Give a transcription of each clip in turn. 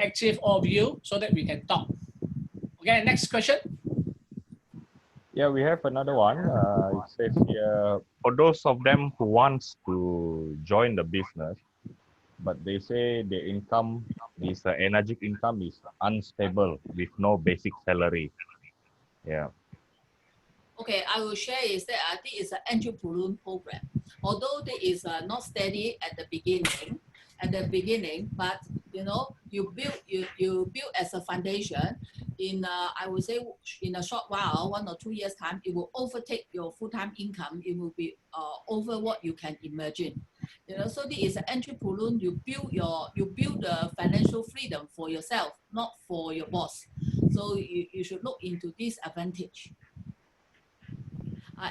active, all of you, so that we can talk. Okay, next question. Yeah, we have another one. It says here, for those of them who wants to join the business, but they say the income, this energy income is unstable with no basic salary. Yeah. Okay, I will share is that I think it's an entrepreneur program. Although it is not steady at the beginning, but you know, you build as a foundation. In I would say in a short while, 1 or 2 years time, it will overtake your full-time income. It will be over what you can imagine. You know, so this is an entrepreneur. You build the financial freedom for yourself, not for your boss. So you should look into this advantage.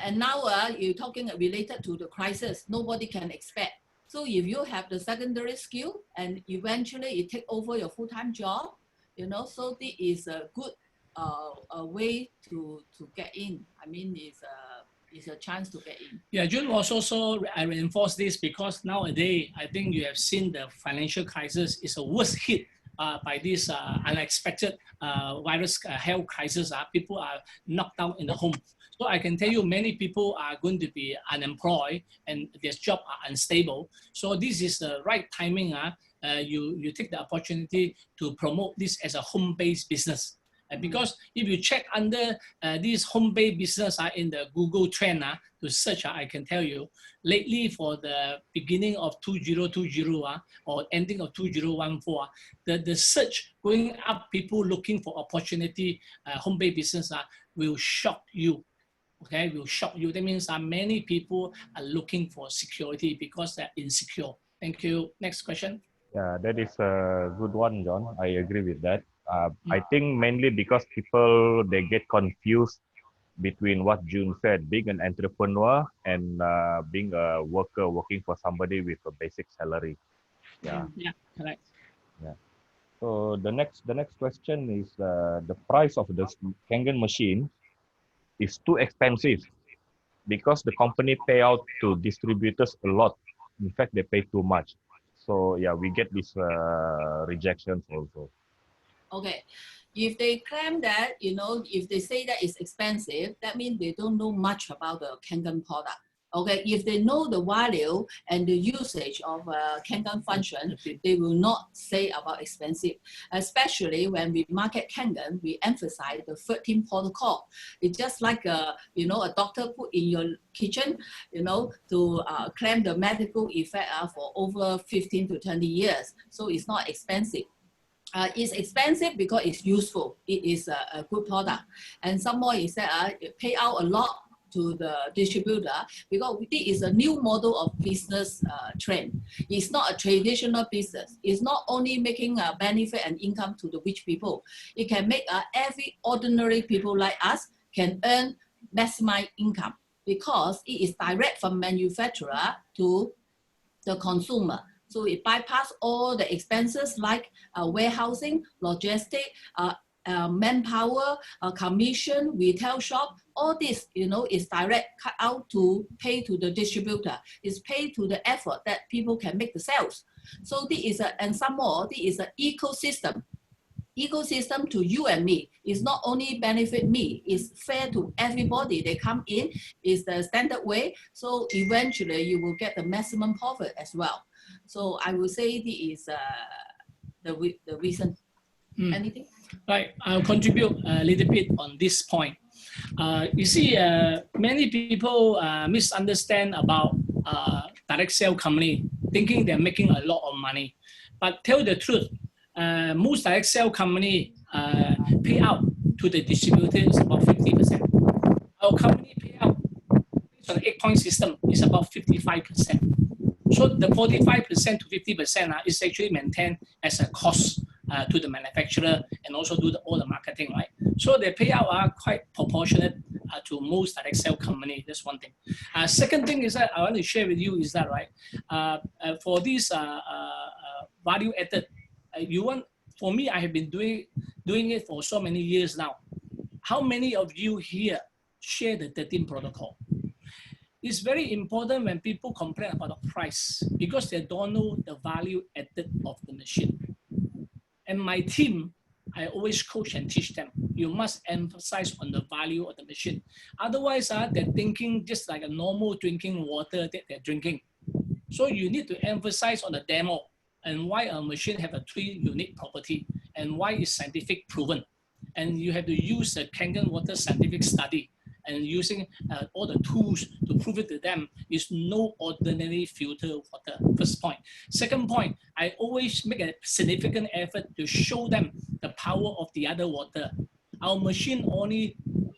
And now you're talking related to the crisis, nobody can expect. So if you have the secondary skill and eventually you take over your full-time job, you know, so this is a good a way to get in. I mean, it's a chance to get in. Yeah, June was also, I reinforce this because nowadays, I think you have seen the financial crisis is a worst hit by this unexpected virus health crisis. People are knocked out in the home. So I can tell you many people are going to be unemployed and their job are unstable. So this is the right timing. You take the opportunity to promote this as a home-based business. Because if you check under this home-based business in the Google trend to search, I can tell you, lately for the beginning of 2020 or ending of 2014, the search going up, people looking for opportunity, home-based business will shock you. Okay, will shock you. That means many people are looking for security because they're insecure. Thank you. Next question. Yeah, that is a good one, John. I agree with that. I think mainly because people, they get confused between what June said, being an entrepreneur and being a worker, working for somebody with a basic salary. Yeah. Yeah, correct. Yeah. So the next question is the price of the Kangen machine is too expensive because the company pay out to distributors a lot. In fact, they pay too much. So yeah, we get these rejections also. Okay, if they claim that, you know, if they say that it's expensive, that means they don't know much about the Kangen product. Okay, if they know the value and the usage of Kangen function, they will not say about expensive. Especially when we market Kangen, we emphasize the 13 protocol. It's just like you know, a doctor put in your kitchen, you know, to claim the medical effect for over 15 to 20 years. So it's not expensive. It's expensive because it's useful. It is a good product. And some more is that it pay out a lot to the distributor because this is a new model of business trend. It's not a traditional business. It's not only making a benefit and income to the rich people. It can make every ordinary people like us can earn maximum income because it is direct from manufacturer to the consumer. So it bypass all the expenses like warehousing, logistic, manpower, commission, retail shop. All this, you know, is direct cut out to pay to the distributor. It's paid to the effort that people can make the sales. So this is and some more. This is an ecosystem. Ecosystem to you and me. It's not only benefit me. It's fair to everybody. They come in. It's the standard way. So eventually, you will get the maximum profit as well. So I will say this is the reason. Anything? Right, I'll contribute a little bit on this point. You see, many people misunderstand about direct sale company, thinking they're making a lot of money. But tell the truth, most direct sale company pay out to the distributors about 50%. Our company pay out based on the 8-point system is about 55%. So the 45% to 50% is actually maintained as a cost to the manufacturer and also do all the marketing, right? So the payout are quite proportionate to most direct sale company. That's one thing. Second thing is that I want to share with you is that, right, for this value added, for me, I have been doing it for so many years now. How many of you here share the 13 protocol? It's very important when people complain about the price because they don't know the value added of the machine. And my team, I always coach and teach them. You must emphasize on the value of the machine. Otherwise, they're thinking just like a normal drinking water that they're drinking. So you need to emphasize on the demo and why a machine have a 3 unique property and why it's scientific proven. And you have to use the Kangen water scientific study and using all the tools to prove it to them is no ordinary filter water. First point. Second point, I always make a significant effort to show them the power of the other water. Our machine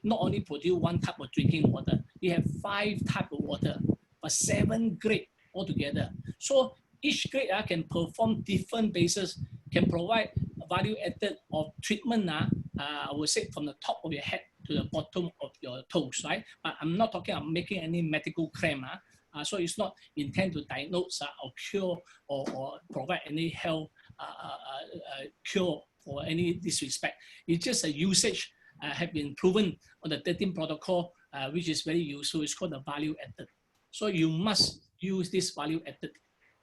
not only produce one type of drinking water, we have 5 types of water, but 7 grades altogether. So each grade can perform different bases, can provide value added of treatment, I would say from the top of your head to the bottom of your toes, right? But I'm not talking about making any medical claim. So it's not intended to diagnose or cure or provide any health cure or any disrespect. It's just a usage have been proven on the 13 protocol, which is very useful. It's called the value added. So you must use this value added.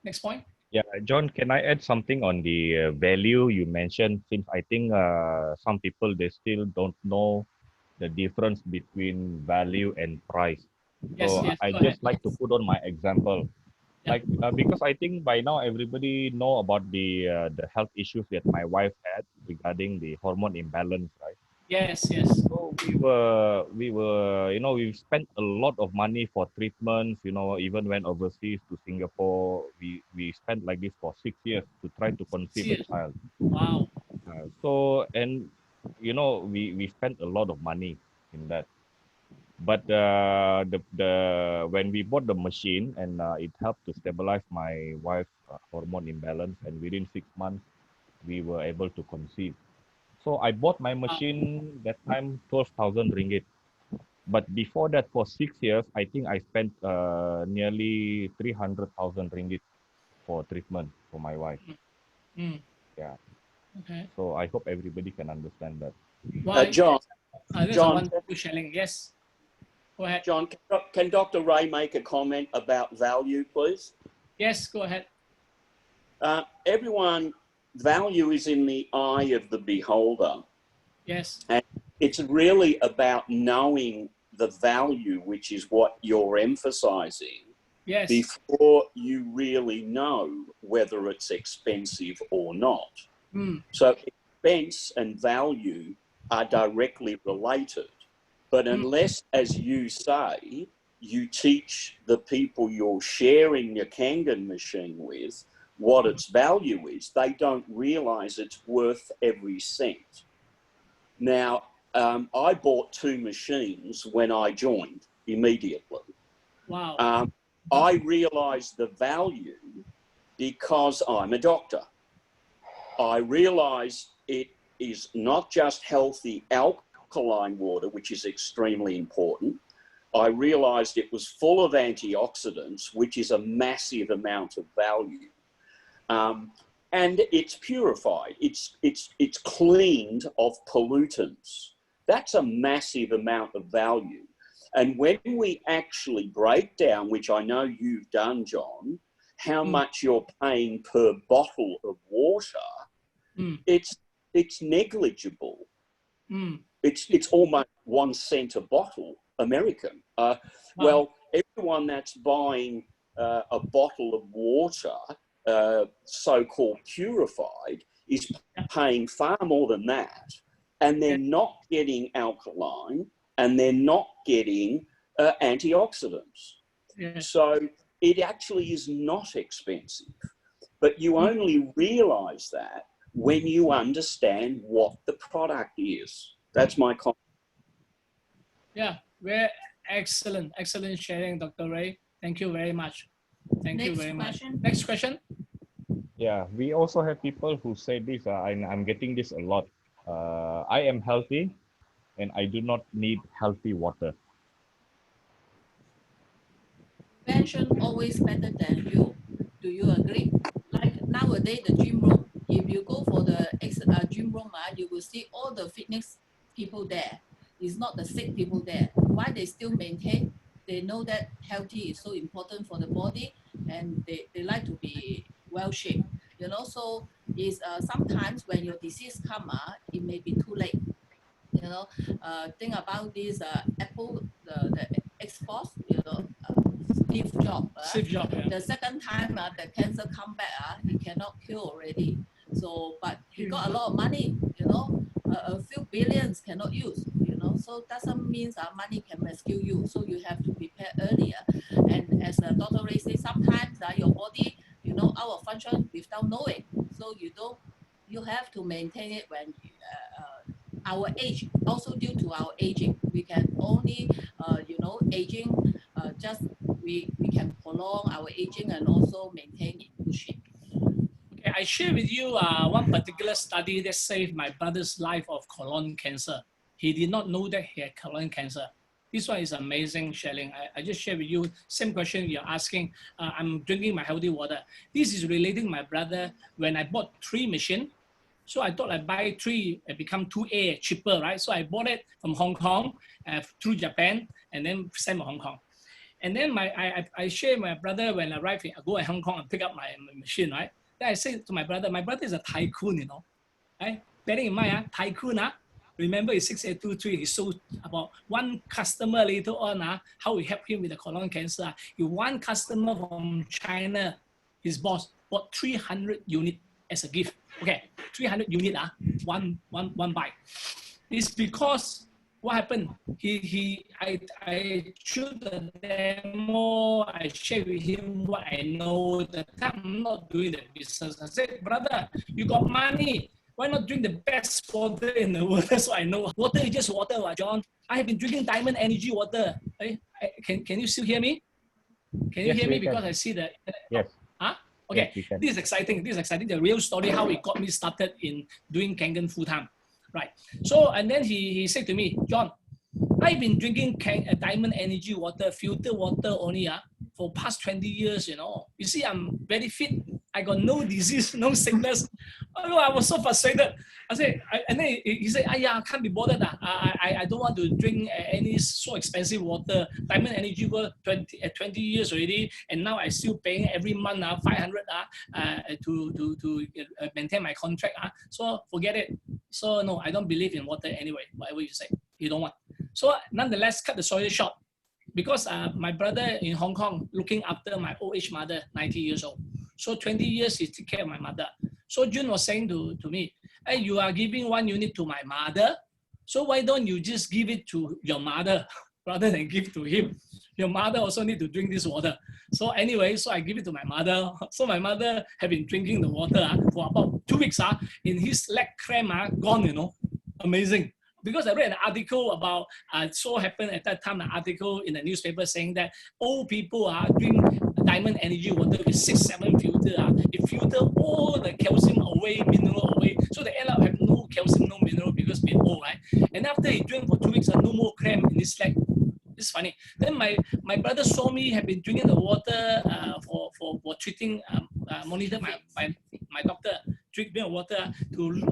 Next point. Yeah, John, can I add something on the value you mentioned? Since I think some people, they still don't know the difference between value and price. Yes, So yes, I go just ahead. like to put on my example. Yeah. Like because I think by now everybody know about the health issues that my wife had regarding the hormone imbalance, right? Yes, yes. So we were we spent a lot of money for treatments, even went overseas to Singapore. We spent like this for 6 years to try to conceive a Serious. child. Wow. So and we spent a lot of money in that. But the when we bought the machine and it helped to stabilize my wife's hormone imbalance, and within 6 months we were able to conceive. So I bought my machine that time 12,000 ringgit. But before that, for 6 years, I think I spent nearly 300,000 ringgit for treatment for my wife. Mm. Yeah. Okay. So I hope everybody can understand that. Why? John, That's a John, wonderful sharing. Yes. Go ahead. John, can Dr. Ray make a comment about value, please? Yes, go ahead. Everyone, value is in the eye of the beholder. Yes. And it's really about knowing the value, which is what you're emphasizing, Yes. before you really know whether it's expensive or not. Mm. So expense and value are directly related. But unless, as you say, you teach the people you're sharing your Kangen machine with what its value is, they don't realize it's worth every cent. Now, I bought 2 machines when I joined immediately. Wow. I realized the value because I'm a doctor. I realized it is not just healthy alkaline water, which is extremely important. I realized it was full of antioxidants, which is a massive amount of value. And it's purified, it's cleaned of pollutants. That's a massive amount of value. And when we actually break down, which I know you've done, John, how much you're paying per bottle of water, it's negligible. It's almost 1 cent a bottle, American. Well, everyone that's buying a bottle of water, so-called purified, is paying far more than that. And they're not getting alkaline, and they're not getting antioxidants. Yes. So it actually is not expensive. But you only realize that when you understand what the product is. That's my comment. Yeah, very excellent. Excellent sharing, Dr. Ray. Thank you very much. Thank you very much. Next question. Yeah, we also have people who say this, I'm getting this a lot. I am healthy and I do not need healthy water. Prevention always better than you. Do you agree? Like nowadays, the gym room, if you go for the gym room, you will see all the fitness people there. It's not the sick people there. Why they still maintain? They know that healthy is so important for the body, and they like to be well shaped. You know, so is sometimes when your disease come, it may be too late. You know, think about this Apple, the Xbox, you know, Steve Jobs. Steve Jobs, yeah. The second time the cancer come back, he cannot cure already. So, but he got a lot of money, you know, a few billions cannot use, you know. So doesn't mean money can rescue you. So you have to prepare earlier. And as Dr. Ray says, sometimes your body, you know, out of function without knowing. So you have to maintain it when our age, also due to our aging, we can only, you know, aging, just we can prolong our aging and also maintain in good shape. Okay, I share with you one particular study that saved my brother's life of colon cancer. He did not know that he had colon cancer. This one is amazing, Shelling. I just share with you, same question you're asking. I'm drinking my healthy water. This is relating my brother when I bought 3 machines. So I thought I'd buy 3, it become 2A cheaper, right? So I bought it from Hong Kong through Japan and then sent to Hong Kong. And then I share my brother when I arrive, I go to Hong Kong and pick up my machine, right? Then I say to my brother is a tycoon, you know, right? Bearing in mind, tycoon, remember it's 6823, he sold about 1 customer later on, how we help him with the colon cancer. He 1 customer from China, his boss bought 300 units as a gift. Okay, 300 units, one buy. It's because what happened? I showed the demo, I shared with him what I know. The time I'm not doing the business. I said, brother, you got money. Why not drink the best water in the world? That's what I know. Water is just water, John. I have been drinking Diamond Energy water. Can you still hear me? Can you hear me? Because I see the... Yes. Huh? Okay, yes, this is exciting. This is exciting. The real story, how it got me started in doing Kangen full time. Right. So, and then he said to me, John, I've been drinking Diamond Energy water, filter water only for past 20 years, you know. You see, I'm very fit. I got no disease, no sickness. Oh, I was so frustrated. I said, and then he said, I can't be bothered. I don't want to drink any so expensive water. Diamond Energy for 20 years already, and now I still paying every month 500 to maintain my contract. So forget it. So no, I don't believe in water anyway. Whatever you say, you don't want. So nonetheless, cut the story short. Because my brother in Hong Kong looking after my old age mother, 90 years old. So 20 years he took care of my mother. So Jun was saying to me, hey, you are giving 1 unit to my mother. So why don't you just give it to your mother rather than give to him? Your mother also need to drink this water. So anyway, so I give it to my mother. So my mother have been drinking the water for about 2 weeks. In his leg cramp, gone, you know, amazing. Because I read an article about, so happened at that time, an article in the newspaper saying that old people drink Diamond Energy water with 6-7 filter. It filter all the calcium away, mineral away. So they end up have no calcium, no mineral because being old, right? And after he drank for 2 weeks, no more cramp in his leg. It's funny. Then my brother saw me have been drinking the water for treating, monitor my doctor, drinking the water.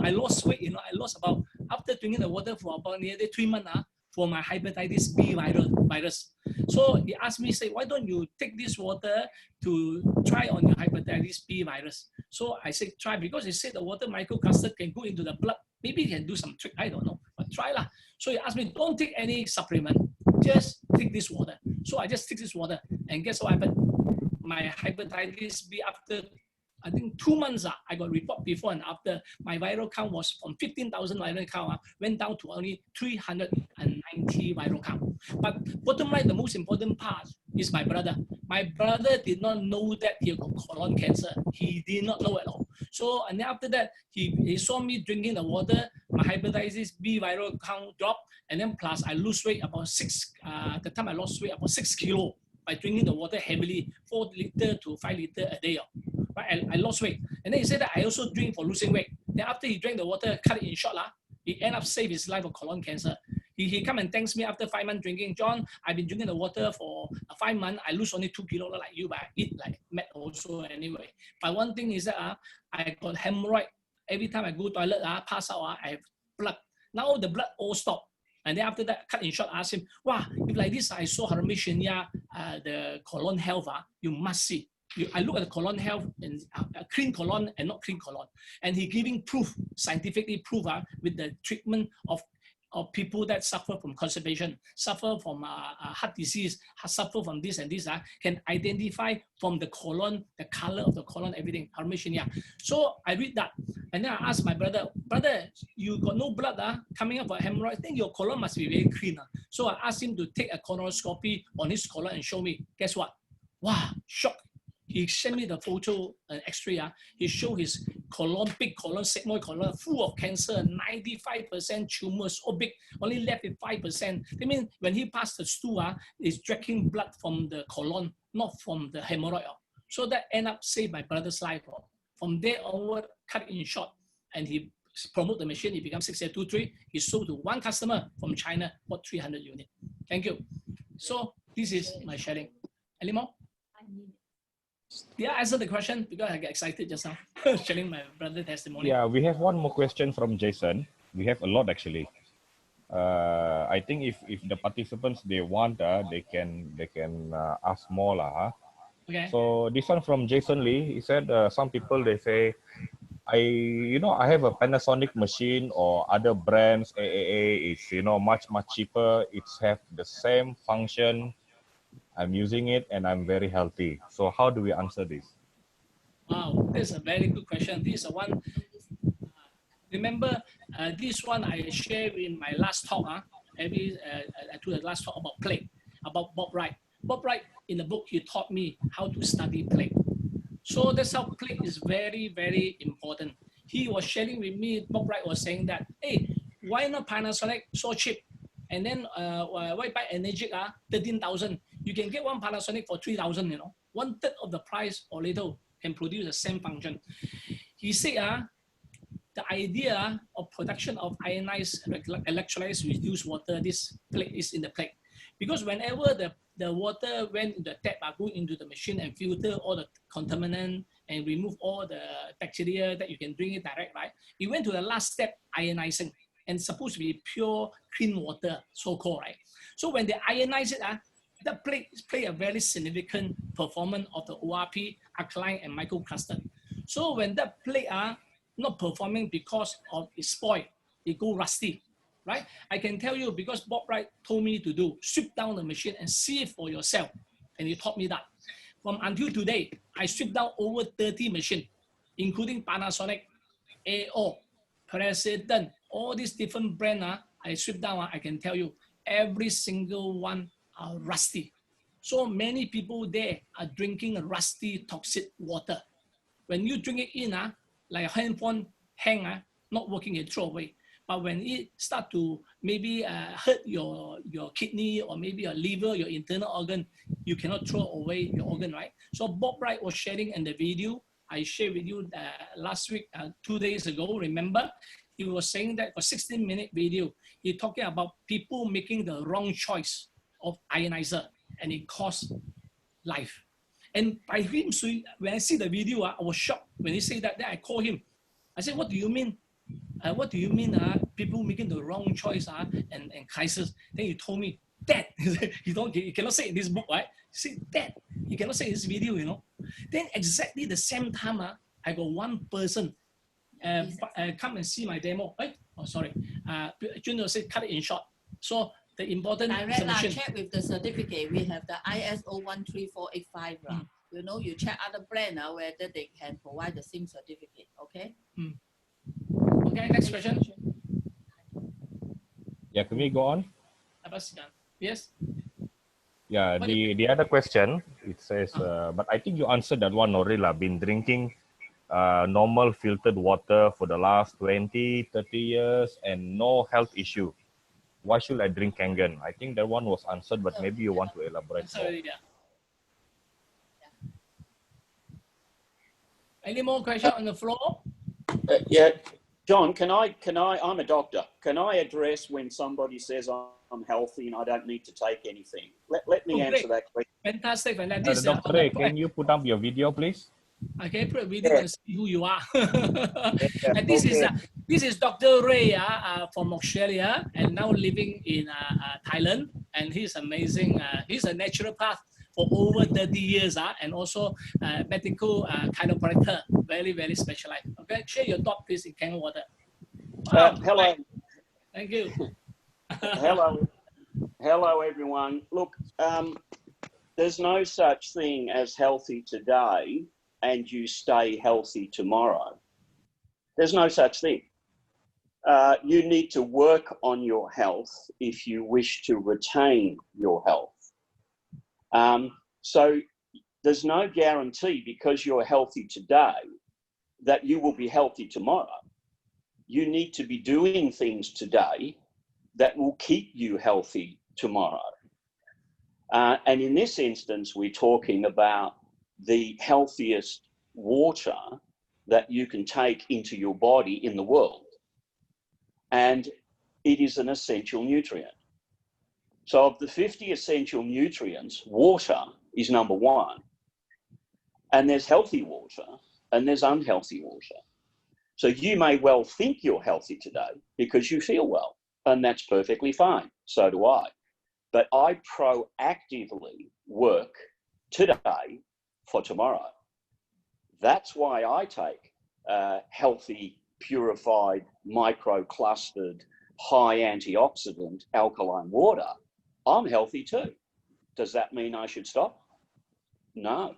I lost weight, you know, I lost about, after drinking the water for about nearly 3 months for my hepatitis B virus. So he asked me, say, why don't you take this water to try on your hepatitis B virus? So I said, try, because he said the water microcluster can go into the blood. Maybe he can do some trick, I don't know, but try lah. So he asked me, don't take any supplement, just take this water. So I just take this water, and guess what happened? My hepatitis B, after I think 2 months, I got report before and after. My viral count was from 15,000 viral count, went down to only 390 viral count. But bottom line, the most important part is my brother. My brother did not know that he got colon cancer. He did not know at all. So, and then after that, he saw me drinking the water, my hepatitis B viral count dropped, and then plus I lose weight about 6, the time I lost weight about 6 kilo by drinking the water heavily, 4 liter to 5 liter a day. Right? I lost weight. And then he said that I also drink for losing weight. Then after he drank the water, cut it in short, he ended up saving his life of colon cancer. He come and thanks me after 5 months drinking. John, I've been drinking the water for 5 months. I lose only 2 kilos like you, but I eat like mad also anyway. But one thing is that I got hemorrhoid. Every time I go to toilet, pass out, I have blood. Now the blood all stopped. And then after that, cut in short, I asked him, wow, if like this, I saw Haramish Shinya, the colon health, you must see. I look at the colon health and clean colon and not clean colon. And he giving proof, scientifically proof with the treatment of people that suffer from constipation, suffer from heart disease, suffer from this and this, can identify from the colon, the color of the colon, everything. So I read that. And then I asked my brother, you got no blood coming up for hemorrhoid. I think your colon must be very clean. So I asked him to take a colonoscopy on his colon and show me. Guess what? Wow, shock. He sent me the photo, X-ray. He showed his colon, big colon, sigmoid colon, full of cancer, 95% tumors, so big, only left with 5%. I mean, when he passed the stool, it's drinking blood from the colon, not from the hemorrhoid. So that ended up saved my brother's life. From there onward, cut it in short, and he promoted the machine. He became 6823. He sold to one customer from China for 300 units. Thank you. So this is my sharing. Any more? Did I answer the question? Because I get excited just now, sharing my brother's testimony. Yeah, we have one more question from Jason. We have a lot actually. I think if the participants they want, they can ask more lah. Okay. So this one from Jason Lee. He said some people they say, I have a Panasonic machine or other brands. AAA is much cheaper. It's have the same function. I'm using it and I'm very healthy. So how do we answer this? Wow, that's a very good question. This is one. Remember, this one I shared in my last talk. I do the last talk about plague, about Bob Wright. Bob Wright in the book he taught me how to study plague. So that's how plague is very, very important. He was sharing with me. Bob Wright was saying that, hey, why not Panasonic so cheap? And then why buy Energic 13,000? You can get one Panasonic for 3,000. 1/3 of the price or little can produce the same function. He said the idea of production of ionized electrolytes reduced water, this plague is in the plague. Because whenever the water went in the tap, go into the machine and filter all the contaminant and remove all the bacteria that you can drink it direct, right? It went to the last step, ionizing, and supposed to be pure, clean water, so-called, right? So when they ionize it, that play a very significant performance of the ORP, alkaline, and microcluster. So when that plate are not performing because of it spoiled, it go rusty, right? I can tell you because Bob Wright told me to do, strip down the machine and see it for yourself. And he taught me that. From until today, I stripped down over 30 machines, including Panasonic, AO, President, all these different brands I stripped down, I can tell you, every single one are rusty. So many people there are drinking rusty, toxic water. When you drink it in, like a handphone hang, not working, it throw away. But when it start to maybe hurt your kidney or maybe your liver, your internal organ, you cannot throw away your organ, right? So Bob Wright was sharing in the video I shared with you last week, 2 days ago, remember? He was saying that for 16-minute video, he talking about people making the wrong choice of ionizer and it costs life. And by him, so when I see the video, I was shocked when he said that. Then I called him. I said, what do you mean? What do you mean people making the wrong choice and crisis? Then he told me, Dad, he cannot say in this book, right? He said, Dad, he cannot say in this video, Then exactly the same time, I got one person come and see my demo. Oh, sorry. Junior said, cut it in short. So the important I check with the certificate. We have the ISO 13485. You check other brand whether they can provide the same certificate. Okay. Okay. Next question. Yeah, can we go on? Yes. Yeah. The other question it says, but I think you answered that one already. Been drinking normal filtered water for the last 20, 30 years and no health issue. Why should I drink Kangen? I think that one was answered, but maybe you want to elaborate more. Yeah. Any more questions on the floor? Yeah, John, can I, I'm a doctor. Can I address when somebody says I'm healthy and I don't need to take anything? Let me answer that question. Fantastic. Dr. Ray, can you put up your video, please? Okay, put a video and see who you are. And this is Dr. Ray from Australia and now living in Thailand. And he's amazing. He's a naturopath for over 30 years, and also medical chiropractor, very, very specialized. Okay, share your thought, please, in Kangen water. Wow, Hello. right. Thank you. Hello, everyone. Look, there's no such thing as healthy today and you stay healthy tomorrow. There's no such thing. You need to work on your health if you wish to retain your health. So there's no guarantee because you're healthy today that you will be healthy tomorrow. You need to be doing things today that will keep you healthy tomorrow. And in this instance, we're talking about the healthiest water that you can take into your body in the world. And it is an essential nutrient. So of the 50 essential nutrients, water is number one. And there's healthy water and there's unhealthy water. So you may well think you're healthy today because you feel well, and that's perfectly fine. So do I. But I proactively work today for tomorrow. That's why I take healthy, purified, micro-clustered, high antioxidant alkaline water. I'm healthy too. Does that mean I should stop? No.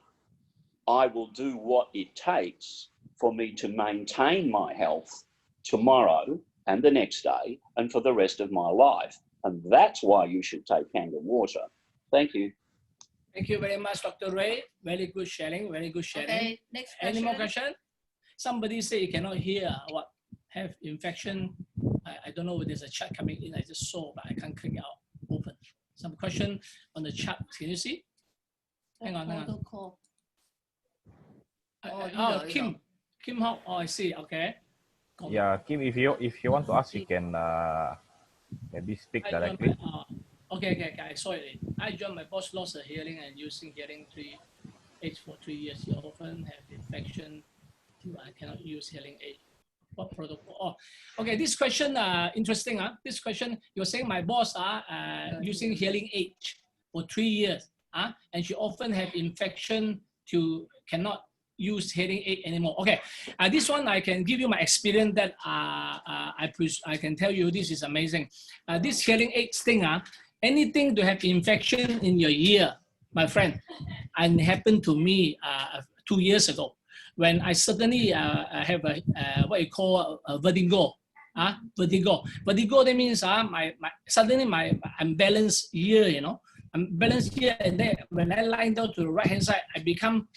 I will do what it takes for me to maintain my health tomorrow and the next day and for the rest of my life. And that's why you should take Kangen water. Thank you. Thank you very much, Dr. Ray. Very good sharing, very good sharing. Okay, next question. Any more question? Somebody say you cannot hear what have infection. I don't know if there's a chat coming in. I just saw, but I can't click out, open. Some question on the chat. Can you see? Hang on, hang on. Protocol. Kim Hao. Oh, I see. Okay. Yeah, Kim, if you want to ask, you can maybe speak directly. Okay. I saw it. I joined my boss lost her hearing and using hearing aids for 3 years. He often have infection. I cannot use hearing aid. What protocol? Oh, okay. This question interesting. This question, you're saying my boss using hearing aid for 3 years. And she often have infection to cannot use hearing aid anymore. Okay, this one I can give you my experience that I can tell you this is amazing. This hearing aids thing, anything to have infection in your ear, my friend, and happened to me 2 years ago when I suddenly have what you call a vertigo. Vertigo, that means suddenly my unbalanced ear, you know. I'm balanced here, and then when I lie down to the right hand side, I become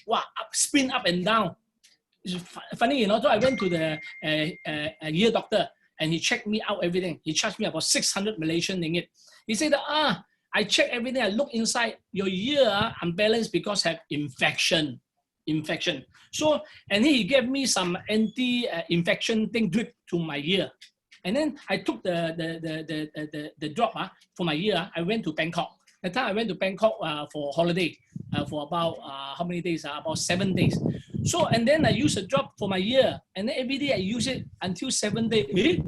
spin up and down. It's funny, you know. So I went to the ear doctor, and he checked me out everything. He charged me about 600 Malaysian ringgit. He said, I checked everything. I look inside your ear unbalanced because have infection. So and he gave me some anti-infection thing drip to my ear, and then I took the drop for my ear. I went to Bangkok. That time I went to Bangkok for holiday for about how many days? About 7 days. So, and then I use a drop for my ear, and then every day I use it until 7 days.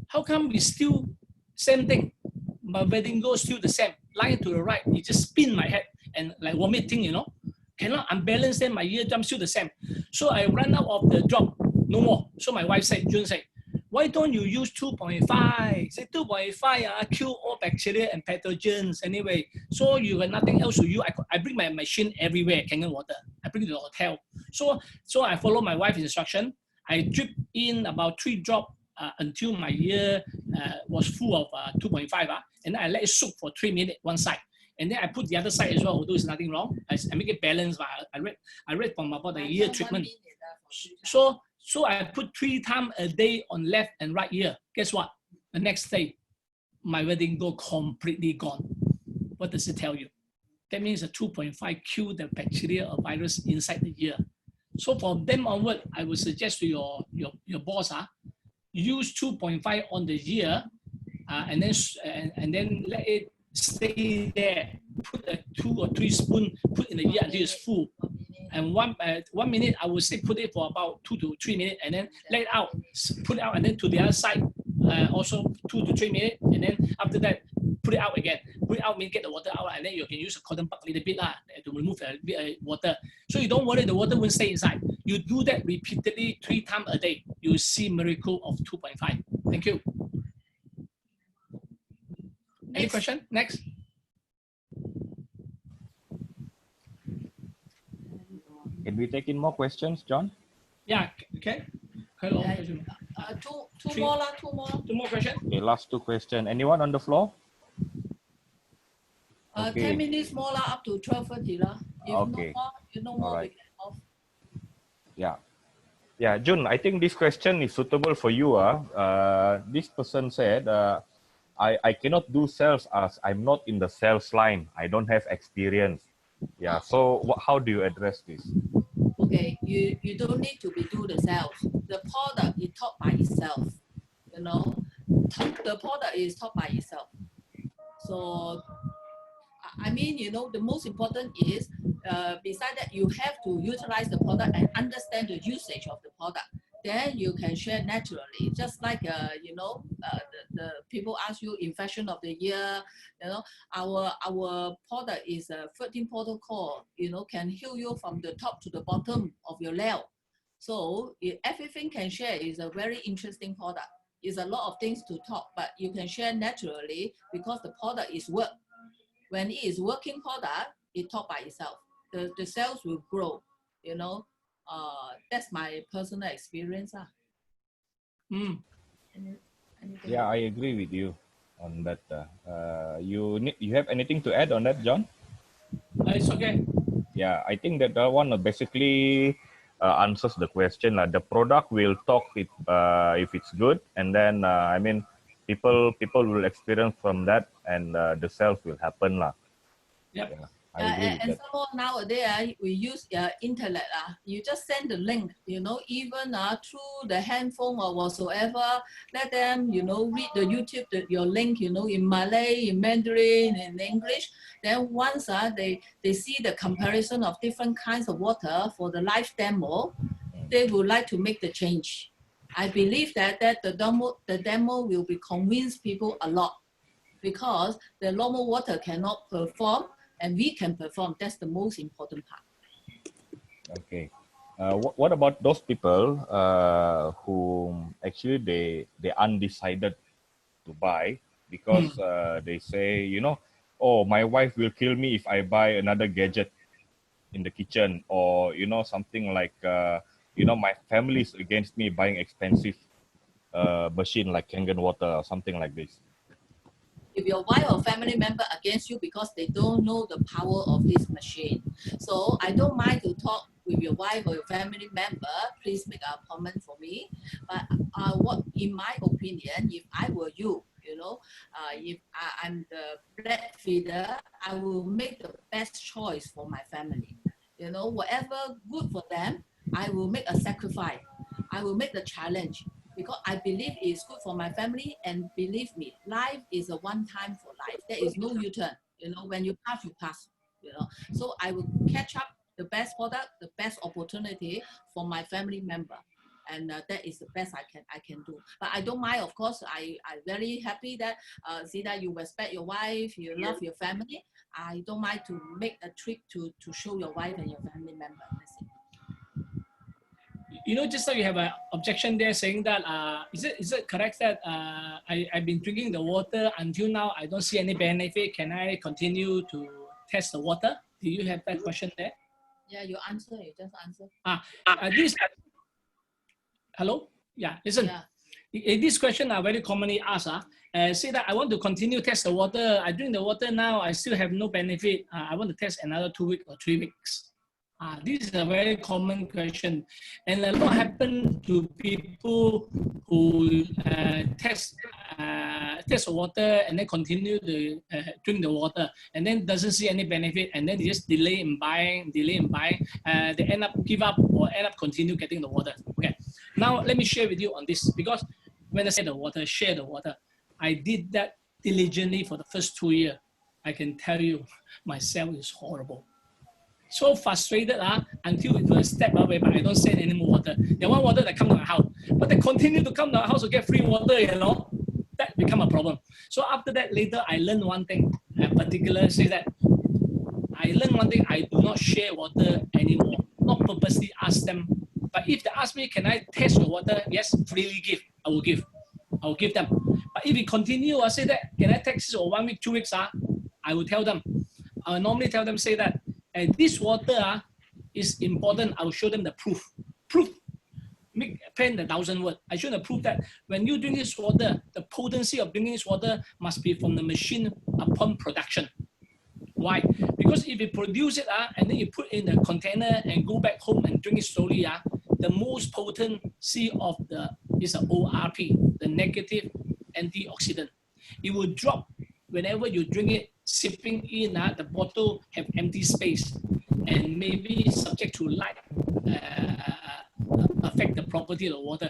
How come we still same thing? My vertigo still the same. Lying to the right, it just spin my head and like vomiting, you know. Cannot unbalance, then my eardrum still the same. So I ran out of the drop, no more. So my wife said, June said, why don't you use 2.5? Say 2.5 kill all bacteria and pathogens anyway. So you got nothing else to use. I bring my machine everywhere, Kangen water. I bring it to the hotel. So I follow my wife's instruction. I drip in about 3 drops until my ear was full of 2.5. And then I let it soak for 3 minutes one side. And then I put the other side as well, although there's nothing wrong. I make it balanced. I read from about the ear treatment. So I put 3 times a day on left and right ear. Guess what? The next day, my vertigo completely gone. What does it tell you? That means a 2.5 kill the bacteria or virus inside the ear. So from then onward, I would suggest to your boss, use 2.5 on the ear, and then let it stay there. Put a 2 or 3 spoons, put in the ear until it's full. And 1 minute, I would say put it for about 2 to 3 minutes, and then let it out, put it out, and then to the other side, also 2 to 3 minutes, and then after that, put it out again. put it out, get the water out, and then you can use a cotton bud a little bit to remove a bit of water. So you don't worry, the water won't stay inside. You do that repeatedly 3 times a day. You will see miracle of 2.5. Thank you. Any question? Next. Can we take in more questions, John? Yeah, okay. Hello. Two more lah, two more. Two more questions. Okay, last 2 questions. Anyone on the floor? 10 minutes more lah, up to 12:30 lah. If Okay. no more, Alright. we get off. Yeah. Yeah, Jun, I think this question is suitable for you. This person said, I cannot do sales as I'm not in the sales line. I don't have experience. Yeah, so how do you address this? Okay, you don't need to do the sales. The product is taught by itself. You know, the product is taught by itself. So, I mean, you know, the most important is, besides that, you have to utilize the product and understand the usage of the product. Then you can share naturally. Just like, you know, the people ask you infection of the year, you know, our product is a 13 protocol, you know, can heal you from the top to the bottom of your leg. So everything can share is a very interesting product. It's a lot of things to talk, but you can share naturally because the product is work. When it is working product, it talk by itself. The sales will grow, you know. That's my personal experience. Yeah, I agree with you on that. You have anything to add on that, John? It's okay. Yeah, I think that one basically answers the question. The product will talk if it's good, and then I mean, people will experience from that, and the sales will happen. Yep. Yeah, I agree with And that. some more nowadays, we use internet. You just send the link, you know, even through the handphone or whatsoever. Let them, you know, read the YouTube, your link, you know, in Malay, in Mandarin, in English. Then once they see the comparison of different kinds of water for the live demo, they would like to make the change. I believe that the demo will be convince people a lot because the normal water cannot perform. And we can perform. That's the most important part. Okay. What about those people who actually they undecided to buy because they say, you know, oh, my wife will kill me if I buy another gadget in the kitchen, or you know, something like you know, my family is against me buying expensive machine like Kangen water or something like this. If your wife or family member against you because they don't know the power of this machine. So I don't mind to talk with your wife or your family member. Please make an appointment for me. But what, in my opinion, if I were you, you know, if I'm the breadwinner, I will make the best choice for my family. You know, whatever good for them, I will make a sacrifice. I will make the challenge. Because I believe it's good for my family, and believe me, life is a one time for life. There is no U-turn. You know, when you pass, you pass. You know, so I will catch up the best product, the best opportunity for my family member, and that is the best I can do. But I don't mind, of course. I'm very happy that see that you respect your wife, you love your family. I don't mind to make a trip to show your wife and your family member. That's it. You know, just so you have an objection there saying that, is it correct that I've been drinking the water until now, I don't see any benefit. Can I continue to test the water? Do you have that question there? Yeah, you just answer. Hello? Yeah, listen. Yeah. This question are very commonly asked. Say that I want to continue test the water. I drink the water now, I still have no benefit. I want to test another 2 weeks or 3 weeks. This is a very common question, and a lot happen to people who test the water and then continue to drink the water, and then doesn't see any benefit, and then they just delay in buying. They end up give up or end up continue getting the water. Okay, now let me share with you on this, because when I say the water, share the water, I did that diligently for the first 2 years. I can tell you, my cell is horrible. So frustrated until it will step away, but I don't send any more water. They want water that come to my house, but they continue to come to our house to get free water, you know. That become a problem. So after that, later I learned one thing. particular say that I learned one thing, I do not share water anymore. Not purposely ask them. But if they ask me, can I test your water? Yes, freely give. I will give. I will give them. But if we continue, I say that, can I test this for 1 week, 2 weeks? I will tell them. I normally tell them, say that, this water is important. I will show them the proof. Proof. Make pen 1,000 words. I show them the proof that when you drink this water, the potency of drinking this water must be from the machine upon production. Why? Because if you produce it and then you put in a container and go back home and drink it slowly, the most potency of is an ORP, the negative antioxidant. It will drop whenever you drink it, sipping in, the bottle have empty space and maybe subject to light affect the property of the water.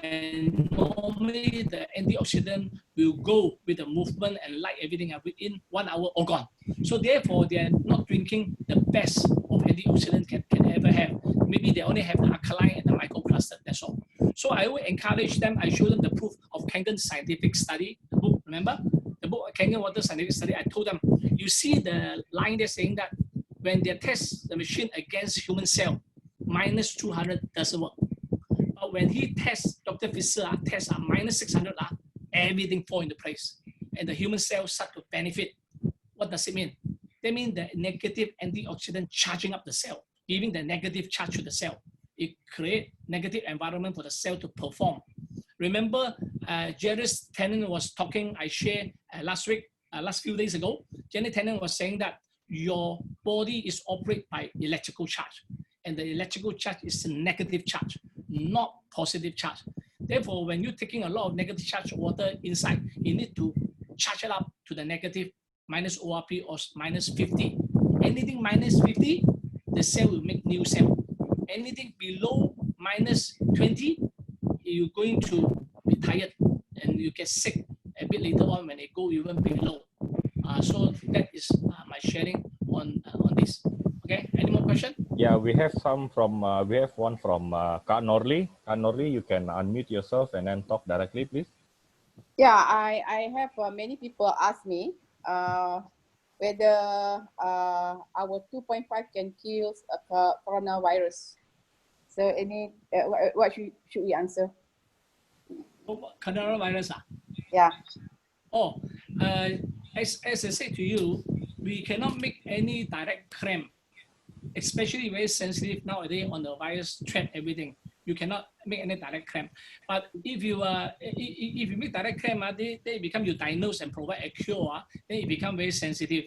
And normally the antioxidant will go with the movement and light, everything within 1 hour all gone. So therefore, they are not drinking the best of antioxidant can ever have. Maybe they only have the alkaline and the microcluster, that's all. So I will encourage them, I show them the proof of Kangen scientific study, the book, remember? The book, Kangen Water Scientific Study, I told them, you see the line there saying that when they test the machine against human cell, minus 200 doesn't work. But when he tests, Dr. Fisher tests minus 600, everything fall into place. And the human cells start to benefit. What does it mean? That means the negative antioxidant charging up the cell, giving the negative charge to the cell. It creates negative environment for the cell to perform. Remember, Jerry's Tennant was talking, I shared last week, last few days ago. Jerry Tennant was saying that your body is operated by electrical charge. And the electrical charge is a negative charge, not positive charge. Therefore, when you're taking a lot of negative charge water inside, you need to charge it up to the negative minus ORP or minus 50. Anything minus 50, the cell will make new cell. Anything below minus 20, you're going to be tired and you get sick a bit later on when they go even below. So that is my sharing on this. Okay, any more question? Yeah, we have some from, we have one from Kak Norli. Kak Norli, you can unmute yourself and then talk directly, please. Yeah, I have many people ask me whether our 2.5 can kill a coronavirus. So what should we answer? Coronavirus? Yeah. Oh, as I said to you, we cannot make any direct claim, especially very sensitive nowadays on the virus trap, everything. You cannot make any direct claim. But if you make direct claim, they become you diagnose and provide a cure, then it become very sensitive.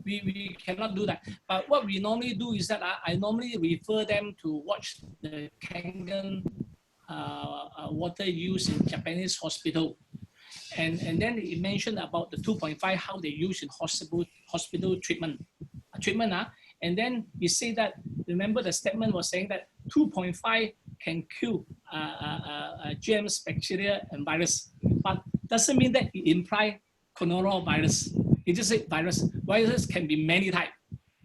We cannot do that. But what we normally do is that I normally refer them to watch the Kangen water use in Japanese hospital. And then it mentioned about the 2.5, how they use in hospital treatment. And then he said that, remember the statement was saying that 2.5 can kill germs, bacteria, and virus. But doesn't mean that it implies coronavirus. It just said virus. Viruses can be many types.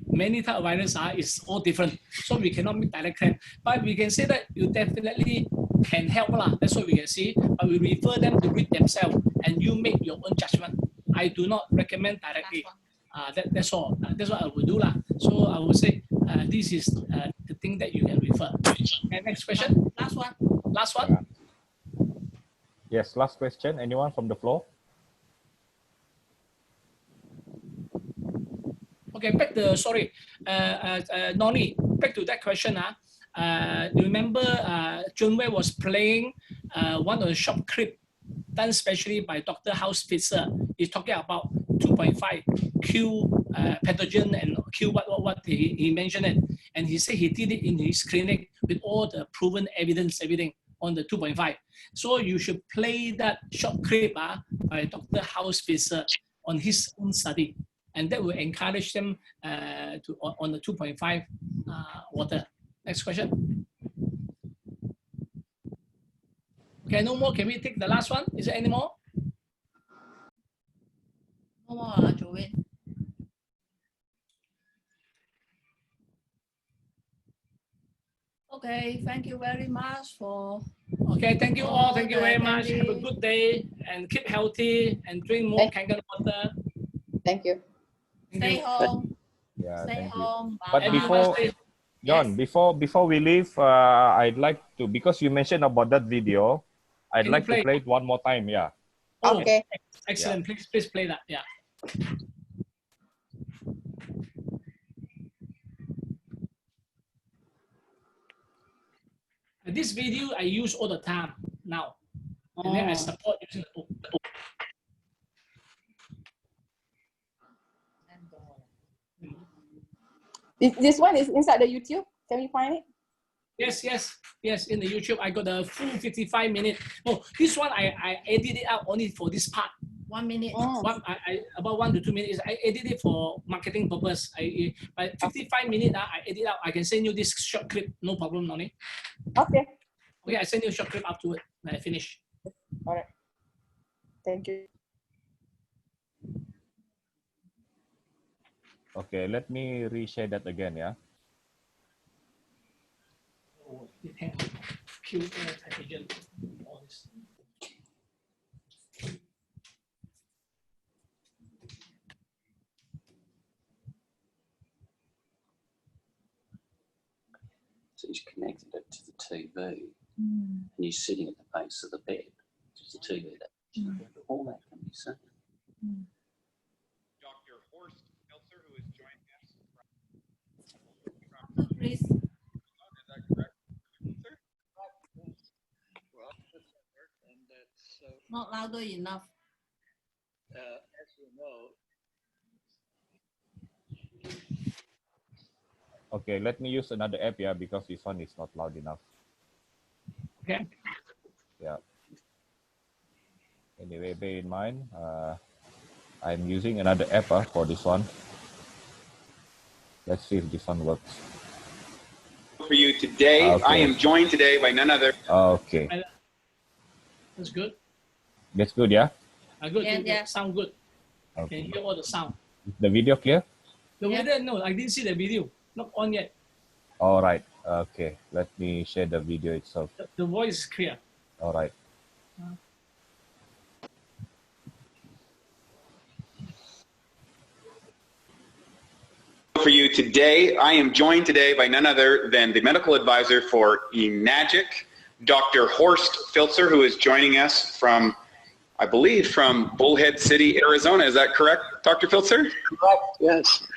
Many types of virus is all different. So we cannot make direct claim. But we can say that you definitely can help. That's what we can see. But we refer them to read themselves and you make your own judgment. I do not recommend directly. That's all. That's what I would do. So I would say this is the thing that you can refer. Okay, next question. Last one. Last one. Yes, last question. Anyone from the floor? Okay, back to, sorry, Noni, back to that question. Remember Junwei was playing one of the short clip done specially by Dr. House Fisher. He's talking about 2.5 Q pathogen and Q what he mentioned it. And he said he did it in his clinic with all the proven evidence, everything on the 2.5. So you should play that short clip by Dr. House Fisher on his own study. And that will encourage them on the 2.5 water. Next question. Okay, no more. Can we take the last one? Is there any more? No more, Joey. Okay, thank you very much for. Okay, thank you all. Thank you very much. Have a good day and keep healthy and drink more Kangen water. Thank you. Stay home. Yeah, Stay thank you. home. But Bye-bye. before, John, Yes. before we leave, I'd like to, because you mentioned about that video, I'd Can you like to play? play it one more time. Yeah. Oh, Okay. excellent. Please play that. Yeah. And this video I use all the time now, and then I support using the book. This one is inside the YouTube. Can we find it? Yes. In the YouTube, I got a full 55 minutes. Oh, this one I edited out only for this part. 1 minute. About 1 to 2 minutes. I edit it for marketing purpose. By 55 minutes, I edit out. I can send you this short clip. No problem, Noni. Okay. Okay, I send you a short clip afterward when I finish. All right. Thank you. Okay, let me reshare that again. Yeah. Oh, hang on. Pure agent. All this. So he's connected it to the TV, and he's sitting at the base of the bed, which is the TV. All that can be seen. Dr. Horst Meltzer, who is joining us Please. is that correct? Sir? Well, and that's Not louder enough. as you know. Okay, let me use another app, yeah, because this one is not loud enough. Okay. Yeah. Anyway, bear in mind, I'm using another app for this one. Let's see if this one works. For you today, Okay. I am joined today by none other. Okay, That's good. that's good, yeah? Good. Yeah. Sound good. Okay. Can hear all the sound. Is the video clear? The Yeah. video, no, I didn't see the video. Not on yet. All right. Okay, let me share the video itself. The voice is clear. All right. For you today, I am joined today by none other than the medical advisor for Enagic, Dr. Horst Filzer, who is joining us from, I believe, from Bullhead City, Arizona. Is that correct, Dr. Filzer? Correct, yes.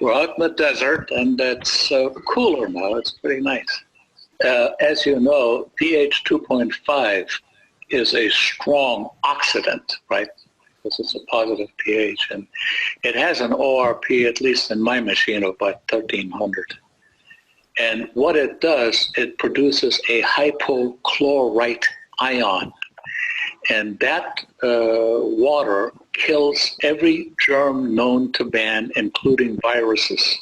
We're out in the desert, and it's cooler now. It's pretty nice. As you know, pH 2.5 is a strong oxidant, right? Because it's a positive pH, and it has an ORP, at least in my machine, of about 1300. And what it does, it produces a hypochlorite ion. And that water kills every germ known to man, including viruses.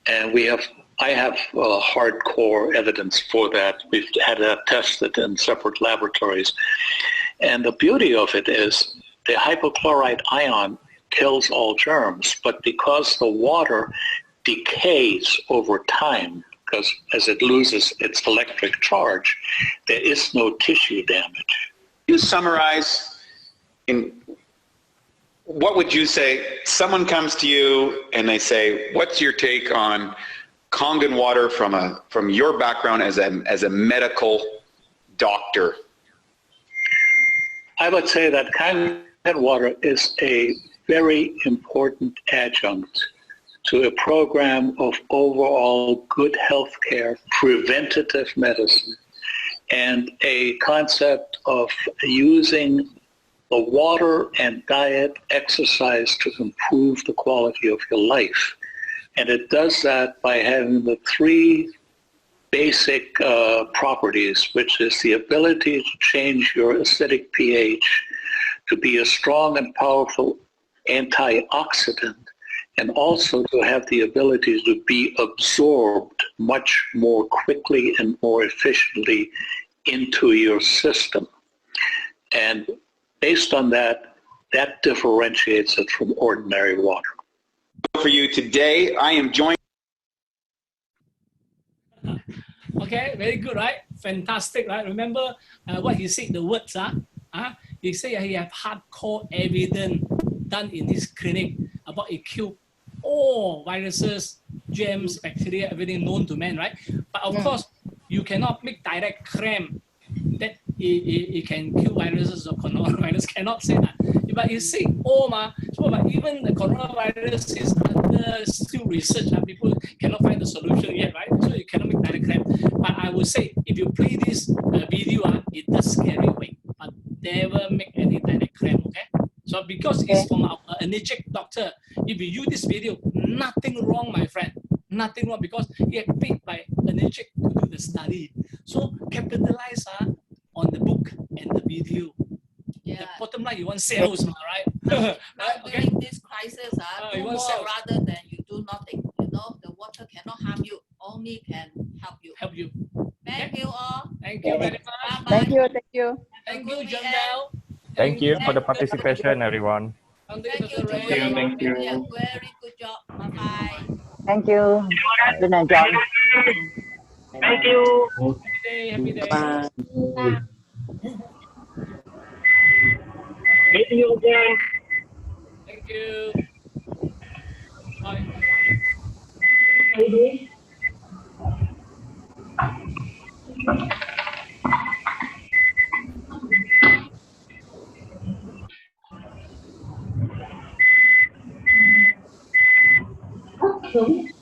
And I have hardcore evidence for that. We've had that tested in separate laboratories. And the beauty of it is the hypochlorite ion kills all germs, but because the water decays over time, because as it loses its electric charge, there is no tissue damage. You summarize in what would you say? Someone comes to you and they say, "What's your take on Kangen water from your background as a medical doctor?" I would say that Kangen water is a very important adjunct to a program of overall good health care, preventative medicine, and a concept of using the water and diet, exercise to improve the quality of your life. And it does that by having the three basic properties, which is the ability to change your acidic pH to be a strong and powerful antioxidant, and also to have the ability to be absorbed much more quickly and more efficiently into your system. And based on that, that differentiates it from ordinary water. For you today, I am joined. Okay, very good, right? Fantastic, right? Remember what he said, the words, He said he have hardcore evidence done in his clinic about of all, it kills all viruses, germs, bacteria, everything known to man, right? But of course, you cannot make direct claim that it can kill viruses or coronavirus. Cannot say that. But you see, so but even the coronavirus is under still research. People cannot find the solution yet, right? So you cannot make direct claim. But I would say, if you play this video, it does scary away. But never make any direct claim, okay? So because it's from our allergic doctor, if you use this video, nothing wrong, my friend. Nothing wrong, because he had paid by allergic to do the study. So capitalize on the book and the video. Yeah. The bottom line, you want sales, right? Now, Right? Okay. during this crisis, do you more want sales. rather than you do nothing. You know, the water cannot harm you, only can help you. Help you. Thank you all. Thank you very much. Bye-bye. Thank you. Thank you. Thank Good you, weekend. Jambel. Thank you for the participation, everyone. Thank you, Thank Joey. Thank you. Yeah, very good job. Bye-bye. Thank you. Good night, John. Thank you. Happy day. Bye. Meet you again. Thank you. Bye. Okay.